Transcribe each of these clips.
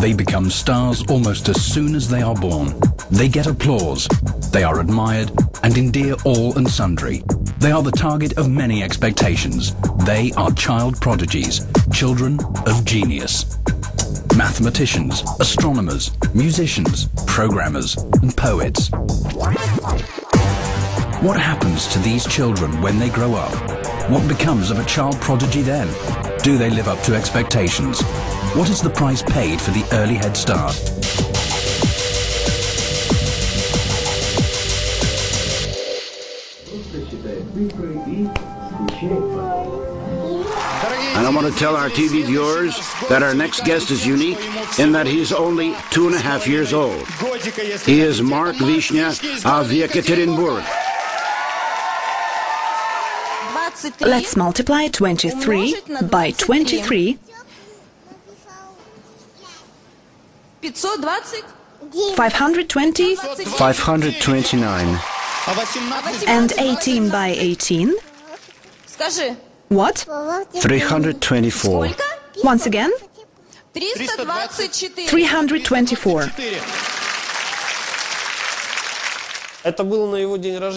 They become stars almost as soon as they are born. They get applause, they are admired and endear all and sundry. They are the target of many expectations. They are child prodigies, children of genius. Mathematicians, astronomers, musicians, programmers and poets. What happens to these children when they grow up? What becomes of a child prodigy then? Do they live up to expectations? What is the price paid for the early head start? And I want to tell our TV viewers that our next guest is unique in that he's only 2.5 years old. He is Mark Vishnya of Ekaterinburg. Let's multiply 23 by 23. 520. 529. And 18 by 18. What? 324. Once again? 324.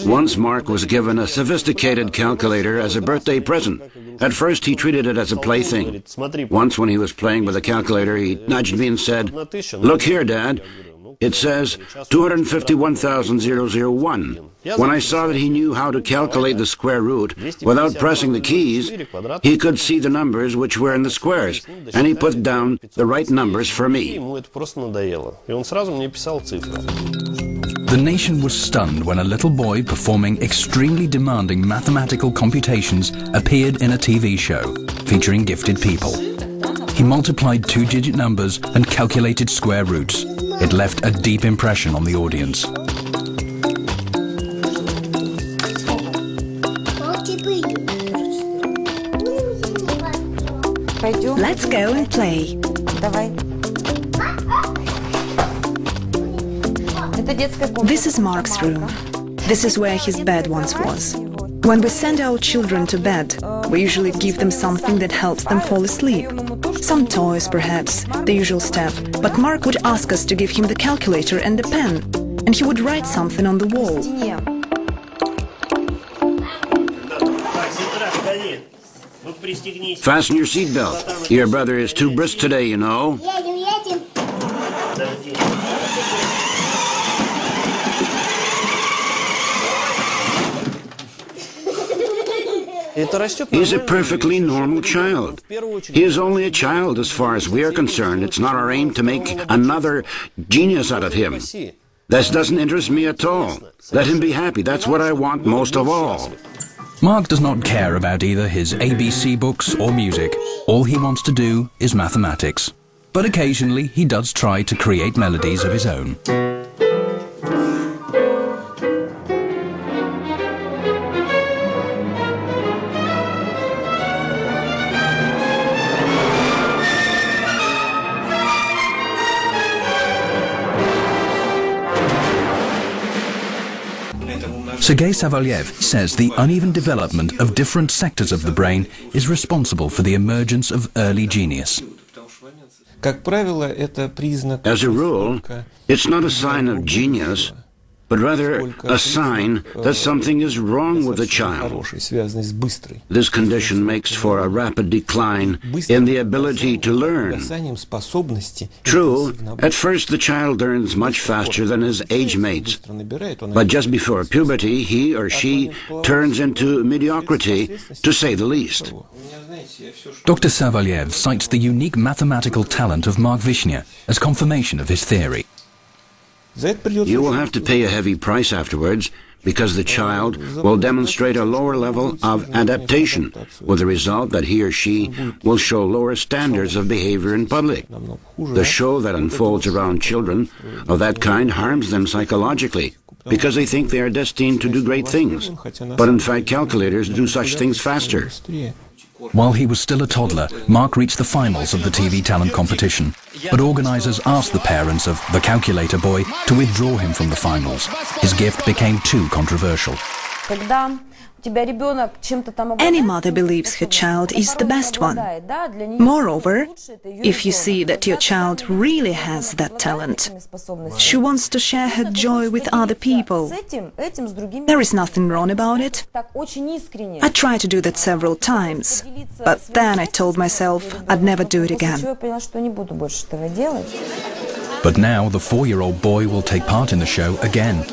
Once Mark was given a sophisticated calculator as a birthday present. At first he treated it as a plaything. Once when he was playing with the calculator, he nudged me and said, "Look here, Dad. It says 251,001. When I saw that he knew how to calculate the square root without pressing the keys, he could see the numbers which were in the squares, and he put down the right numbers for me." The nation was stunned when a little boy performing extremely demanding mathematical computations appeared in a TV show featuring gifted people. He multiplied two-digit numbers and calculated square roots. It left a deep impression on the audience. Let's go and play. This is Mark's room. This is where his bed once was. When we send our children to bed, we usually give them something that helps them fall asleep. Some toys, perhaps, the usual stuff. But Mark would ask us to give him the calculator and a pen, and he would write something on the wall. Fasten your seatbelt. Your brother is too brisk today, you know. He's a perfectly normal child. He is only a child as far as we are concerned. It's not our aim to make another genius out of him. This doesn't interest me at all. Let him be happy. That's what I want most of all. Mark does not care about either his ABC books or music. All he wants to do is mathematics. But occasionally he does try to create melodies of his own. Sergei Savalyev says the uneven development of different sectors of the brain is responsible for the emergence of early genius. As a rule, it's not a sign of genius, but rather a sign that something is wrong with the child. This condition makes for a rapid decline in the ability to learn. True, at first the child learns much faster than his age mates, but just before puberty he or she turns into mediocrity, to say the least. Dr. Savalyev cites the unique mathematical talent of Mark Vishnya as confirmation of his theory. You will have to pay a heavy price afterwards, because the child will demonstrate a lower level of adaptation, with the result that he or she will show lower standards of behavior in public. The show that unfolds around children of that kind harms them psychologically, because they think they are destined to do great things. But in fact, calculators do such things faster. While he was still a toddler, Mark reached the finals of the TV talent competition, but organizers asked the parents of the calculator boy to withdraw him from the finals. His gift became too controversial. Any mother believes her child is the best one. Moreover, if you see that your child really has that talent, she wants to share her joy with other people. There is nothing wrong about it. I tried to do that several times, but then I told myself I'd never do it again. But now the 4-year-old boy will take part in the show again.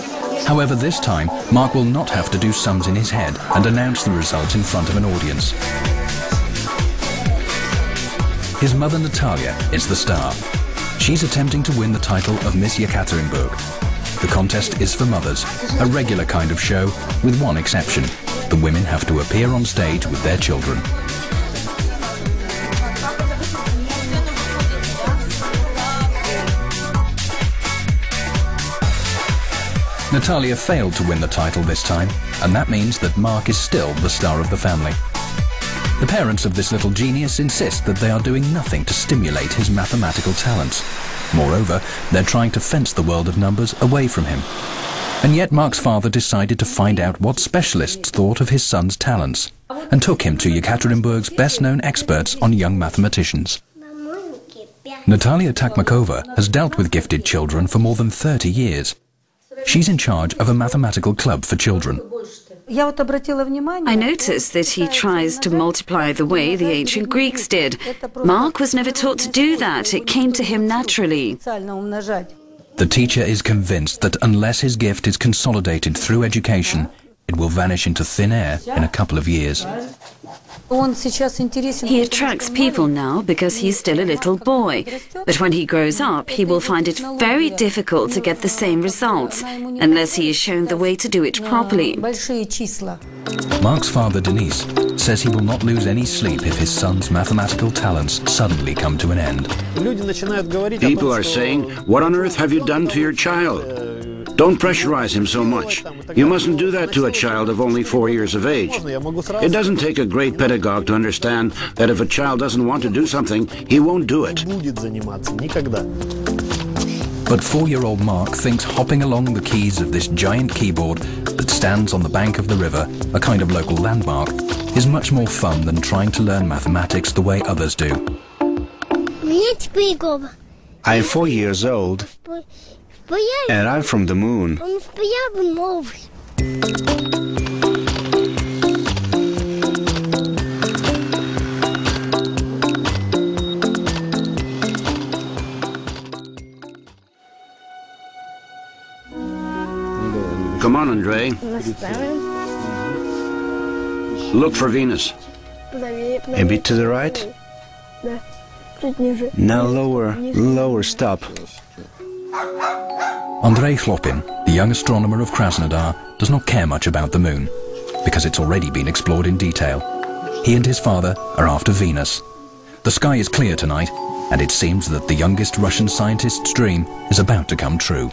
However, this time, Mark will not have to do sums in his head and announce the results in front of an audience. His mother Natalia is the star. She's attempting to win the title of Miss Ekaterinburg. The contest is for mothers, a regular kind of show, with one exception. The women have to appear on stage with their children. Natalia failed to win the title this time, and that means that Mark is still the star of the family. The parents of this little genius insist that they are doing nothing to stimulate his mathematical talents. Moreover, they're trying to fence the world of numbers away from him. And yet Mark's father decided to find out what specialists thought of his son's talents, and took him to Ekaterinburg's best-known experts on young mathematicians. Natalia Takmakova has dealt with gifted children for more than 30 years. She's in charge of a mathematical club for children. I noticed that he tries to multiply the way the ancient Greeks did. Mark was never taught to do that. It came to him naturally. The teacher is convinced that unless his gift is consolidated through education, it will vanish into thin air in a couple of years. He attracts people now because he's still a little boy, but when he grows up, he will find it very difficult to get the same results unless he is shown the way to do it properly. Mark's father, Denise, says he will not lose any sleep if his son's mathematical talents suddenly come to an end. People are saying, "What on earth have you done to your child?" Don't pressurize him so much. You mustn't do that to a child of only 4 years of age. It doesn't take a great pedagogue to understand that if a child doesn't want to do something, he won't do it. But 4-year-old Mark thinks hopping along the keys of this giant keyboard that stands on the bank of the river, a kind of local landmark, is much more fun than trying to learn mathematics the way others do. I'm 4 years old, and I'm from the moon. Come on, Andrei. Look for Venus. A bit to the right. Now lower, lower, stop. Andrei Chlopin, the young astronomer of Krasnodar, does not care much about the moon, because it's already been explored in detail. He and his father are after Venus. The sky is clear tonight, and it seems that the youngest Russian scientist's dream is about to come true.